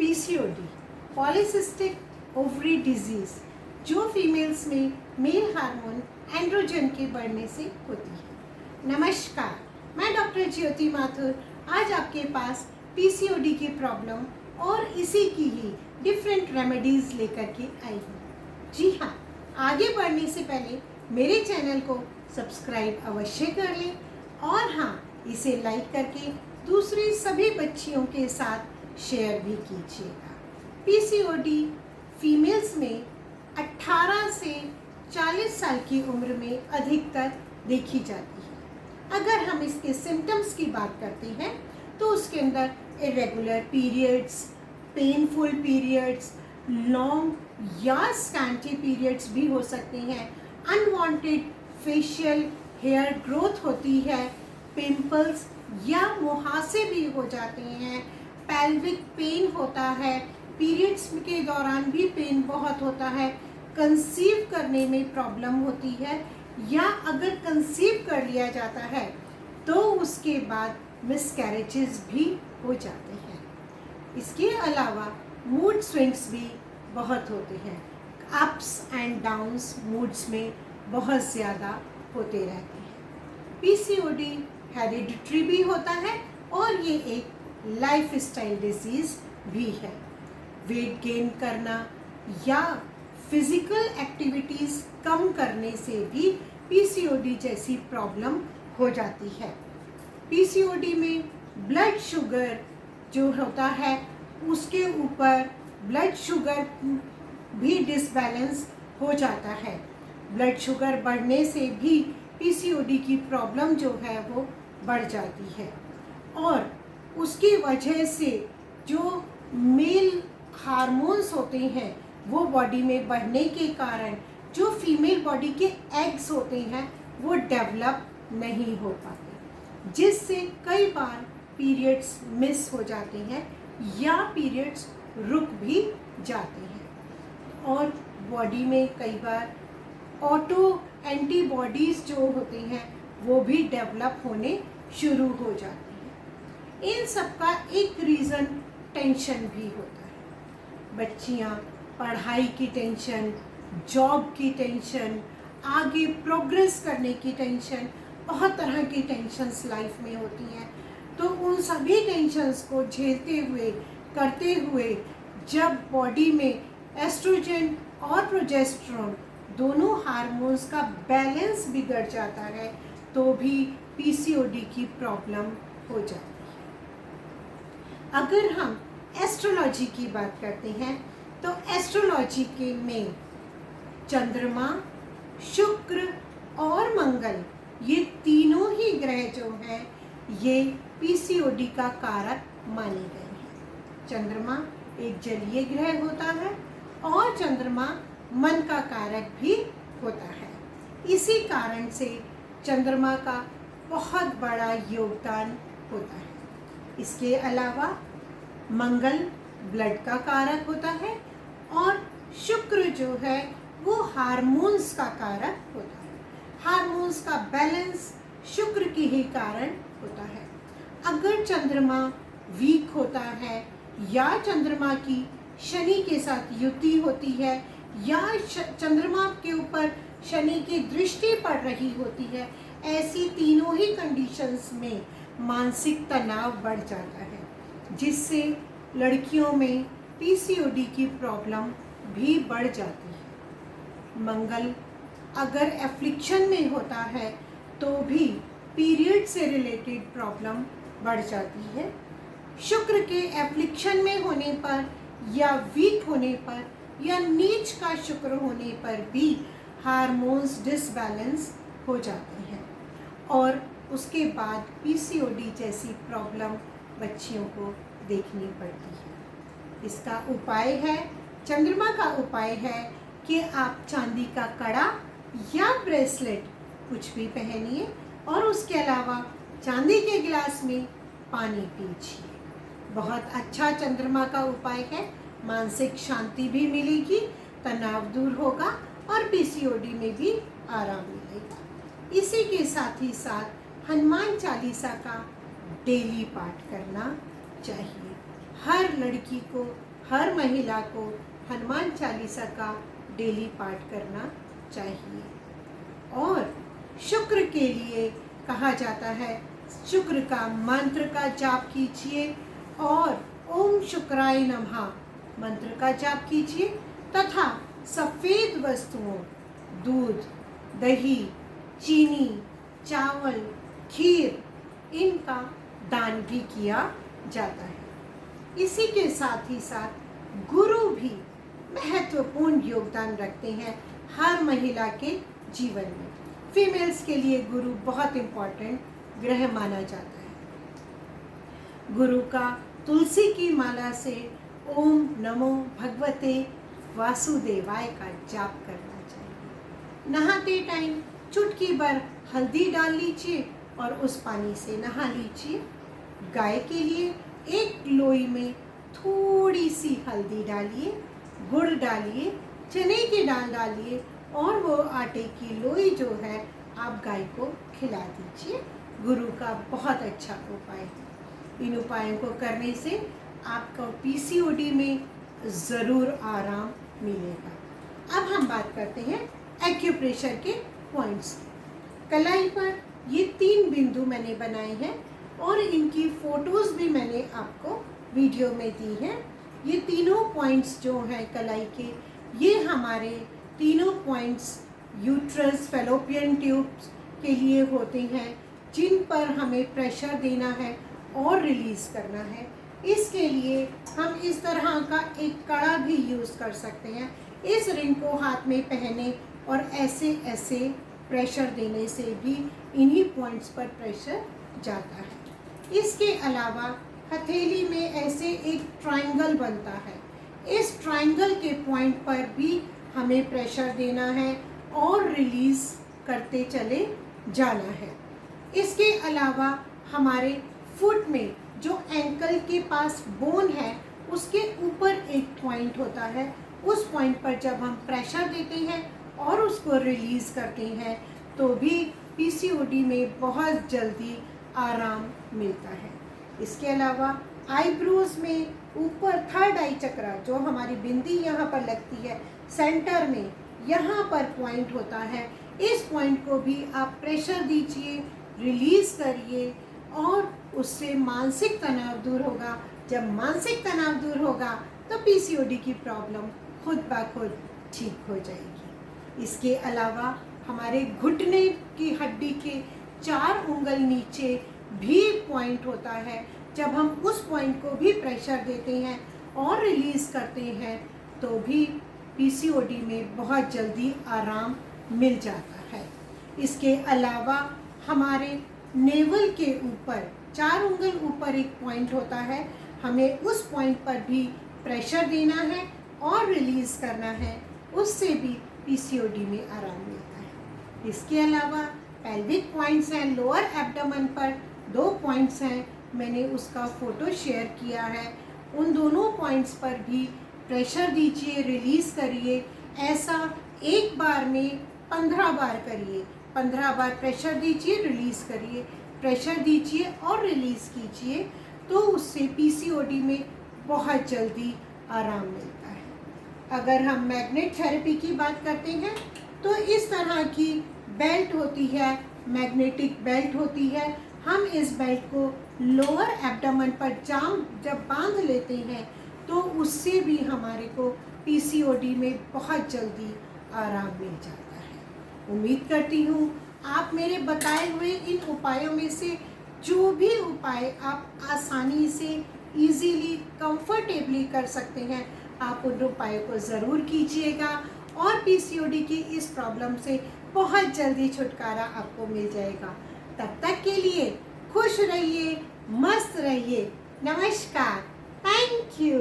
PCOD polycystic ovary disease जो females में male hormone androgen के बढ़ने से होती है। नमस्कार, मैं डॉक्टर ज्योति माथुर आज आपके पास पीसीओडी की प्रॉब्लम और इसी की ही डिफरेंट रेमेडीज़ लेकर के आई हूँ। जी हाँ, आगे बढ़ने से पहले मेरे चैनल को सब्सक्राइब अवश्य कर लें और हाँ, इसे लाइक करके दूसरी सभी बच्चियों के साथ शेयर भी कीजिएगा। पीसीओडी फीमेल्स में 18 से 40 साल की उम्र में अधिकतर देखी जाती है। अगर हम इसके सिम्टम्स की बात करते हैं तो उसके अंदर irregular periods, painful periods, long या स्कैंटी पीरियड्स भी हो सकते हैं, अनवांटेड फेशियल हेयर ग्रोथ होती है, पिंपल्स या मुहासे भी हो जाते हैं, पेल्विक पेन होता है, पीरियड्स के दौरान भी पेन बहुत होता है, कंसीव करने में प्रॉब्लम होती है या अगर कंसीव कर लिया जाता है तो उसके बाद मिसकैरेजेस भी हो जाते हैं। इसके अलावा मूड स्विंग्स भी बहुत होते हैं, अप्स एंड डाउन्स मूड्स में बहुत ज़्यादा होते रहते हैं। पीसीओडी हेरिडिटरी भी होता है और ये एक लाइफस्टाइल डिजीज़ भी है। वेट गेन करना या फिजिकल एक्टिविटीज़ कम करने से भी पीसीओडी जैसी प्रॉब्लम हो जाती है। पीसीओडी में ब्लड शुगर जो होता है उसके ऊपर ब्लड शुगर भी डिसबैलेंस हो जाता है। ब्लड शुगर बढ़ने से भी पीसीओडी की प्रॉब्लम जो है वो बढ़ जाती है और उसकी वजह से जो मेल हार्मोन्स होते हैं वो बॉडी में बढ़ने के कारण जो फीमेल बॉडी के एग्स होते हैं वो डेवलप नहीं हो पाते, जिससे कई बार पीरियड्स मिस हो जाते हैं या पीरियड्स रुक भी जाते हैं और बॉडी में कई बार ऑटो एंटीबॉडीज़ जो होते हैं वो भी डेवलप होने शुरू हो जाते हैं। इन सब का एक रीज़न टेंशन भी होता है। बच्चियाँ पढ़ाई की टेंशन, जॉब की टेंशन, आगे प्रोग्रेस करने की टेंशन, बहुत तरह की टेंशन्स लाइफ में होती हैं। तो उन सभी टेंशन्स को झेलते हुए करते हुए जब बॉडी में एस्ट्रोजन और प्रोजेस्टेरोन दोनों हार्मोन्स का बैलेंस बिगड़ जाता है तो भी पीसीओडी की प्रॉब्लम हो जाती है। अगर हम एस्ट्रोलॉजी की बात करते हैं तो एस्ट्रोलॉजी के में चंद्रमा, शुक्र और मंगल ये तीनों ही ग्रह जो हैं ये पीसीओडी का कारक माने गए हैं। चंद्रमा एक जलीय ग्रह होता है और चंद्रमा मन का कारक भी होता है। इसी कारण से चंद्रमा का बहुत बड़ा योगदान होता है। इसके अलावा मंगल ब्लड का कारक होता है और शुक्र जो है वो हार्मोन्स का कारक होता है। हार्मोन्स का बैलेंस शुक्र के ही कारण होता है। अगर चंद्रमा वीक होता है या चंद्रमा की शनि के साथ युति होती है या चंद्रमा के ऊपर शनि की दृष्टि पड़ रही होती है, ऐसी तीनों ही कंडीशंस में मानसिक तनाव बढ़ जाता है, जिससे लड़कियों में पीसीओडी की प्रॉब्लम भी बढ़ जाती है। मंगल अगर एफ्लिक्शन में होता है तो भी पीरियड से रिलेटेड प्रॉब्लम बढ़ जाती है। शुक्र के एफ्लिक्शन में होने पर या वीक होने पर या नीच का शुक्र होने पर भी हार्मोन्स डिसबैलेंस हो जाते हैं और उसके बाद पीसीओडी जैसी प्रॉब्लम बच्चियों को देखनी पड़ती है। इसका उपाय है, चंद्रमा का उपाय है कि आप चांदी का कड़ा या ब्रेसलेट कुछ भी पहनिए और उसके अलावा चांदी के गिलास में पानी पीजिए। बहुत अच्छा चंद्रमा का उपाय है, मानसिक शांति भी मिलेगी, तनाव दूर होगा और पीसीओडी में भी आराम मिलेगा। इसी के साथ ही साथ हनुमान चालीसा का डेली पाठ करना चाहिए। हर लड़की को हर महिला को हनुमान चालीसा का डेली पाठ करना चाहिए। और शुक्र के लिए कहा जाता है, शुक्र का मंत्र का जाप कीजिए और ओम शुक्राय नमः मंत्र का जाप कीजिए तथा सफ़ेद वस्तुओं, दूध, दही, चीनी, चावल, खीर, इनका दान भी किया जाता है। इसी के साथ ही साथ गुरु भी महत्वपूर्ण योगदान रखते हैं हर महिला के जीवन में। फीमेल्स के लिए गुरु बहुत इम्पोर्टेंट ग्रह माना जाता है। गुरु का तुलसी की माला से ओम नमो भगवते वासुदेवाय का जाप करना चाहिए। नहाते टाइम चुटकी भर हल्दी डाल लीजिए और उस पानी से नहा लीजिए। गाय के लिए एक लोई में थोड़ी सी हल्दी डालिए, गुड़ डालिए, चने की दाल डालिए और वो आटे की लोई जो है आप गाय को खिला दीजिए। गुरु का बहुत अच्छा उपाय है। इन उपायों को करने से आपको पीसीओडी में ज़रूर आराम मिलेगा। अब हम बात करते हैं एक्यूप्रेशर के पॉइंट्स। कलाई पर ये 3 बिंदु मैंने बनाए हैं और इनकी फ़ोटोज़ भी मैंने आपको वीडियो में दी हैं। ये तीनों पॉइंट्स जो हैं कलाई के, ये हमारे तीनों पॉइंट्स यूट्रस फैलोपियन ट्यूब्स के लिए होते हैं, जिन पर हमें प्रेशर देना है और रिलीज़ करना है। इसके लिए हम इस तरह का एक कड़ा भी यूज़ कर सकते हैं। इस रिंग को हाथ में पहने और ऐसे ऐसे प्रेशर देने से भी इन्हीं पॉइंट्स पर प्रेशर जाता है। इसके अलावा हथेली में ऐसे एक ट्रायंगल बनता है। इस ट्रायंगल के पॉइंट पर भी हमें प्रेशर देना है और रिलीज़ करते चले जाना है। इसके अलावा हमारे फुट में जो एंकल के पास बोन है उसके ऊपर एक पॉइंट होता है। उस पॉइंट पर जब हम प्रेशर देते हैं और उसको रिलीज़ करते हैं तो भी पीसीओडी में बहुत जल्दी आराम मिलता है। इसके अलावा आईब्रोज में ऊपर थर्ड आई चक्रा, जो हमारी बिंदी यहाँ पर लगती है सेंटर में, यहाँ पर पॉइंट होता है। इस पॉइंट को भी आप प्रेशर दीजिए, रिलीज़ करिए और उससे मानसिक तनाव दूर होगा। जब मानसिक तनाव दूर होगा तो पीसीओडी की प्रॉब्लम खुद ब खुद ठीक हो जाएगी। इसके अलावा हमारे घुटने की हड्डी के 4 उंगल नीचे भी पॉइंट होता है। जब हम उस पॉइंट को भी प्रेशर देते हैं और रिलीज़ करते हैं तो भी पीसीओडी में बहुत जल्दी आराम मिल जाता है। इसके अलावा हमारे नेवल के ऊपर 4 उंगल ऊपर एक पॉइंट होता है। हमें उस पॉइंट पर भी प्रेशर देना है और रिलीज़ करना है, उससे भी पीसीओडी में आराम मिलता है। इसके अलावा पेल्विक पॉइंट्स हैं, लोअर एब्डोमेन पर 2 पॉइंट्स हैं, मैंने उसका फ़ोटो शेयर किया है। उन दोनों पॉइंट्स पर भी प्रेशर दीजिए, रिलीज़ करिए। ऐसा एक बार में 15 बार करिए। 15 बार प्रेशर दीजिए, रिलीज़ करिए, प्रेशर दीजिए और रिलीज़ कीजिए, तो उससे पीसीओडी में बहुत जल्दी आराम मिलता है। अगर हम मैग्नेट थेरेपी की बात करते हैं तो इस तरह की बेल्ट होती है, मैग्नेटिक बेल्ट होती है। हम इस बेल्ट को लोअर एब्डोमेन पर जब बांध लेते हैं तो उससे भी हमारे को पीसीओडी में बहुत जल्दी आराम मिल जाता है। उम्मीद करती हूँ आप मेरे बताए हुए इन उपायों में से जो भी उपाय आप आसानी से इजीली कंफर्टेबली कर सकते हैं, आप उन उपायों को ज़रूर कीजिएगा और पीसीओडी की इस प्रॉब्लम से बहुत जल्दी छुटकारा आपको मिल जाएगा। तब तक के लिए खुश रहिए, मस्त रहिए। नमस्कार, थैंक यू।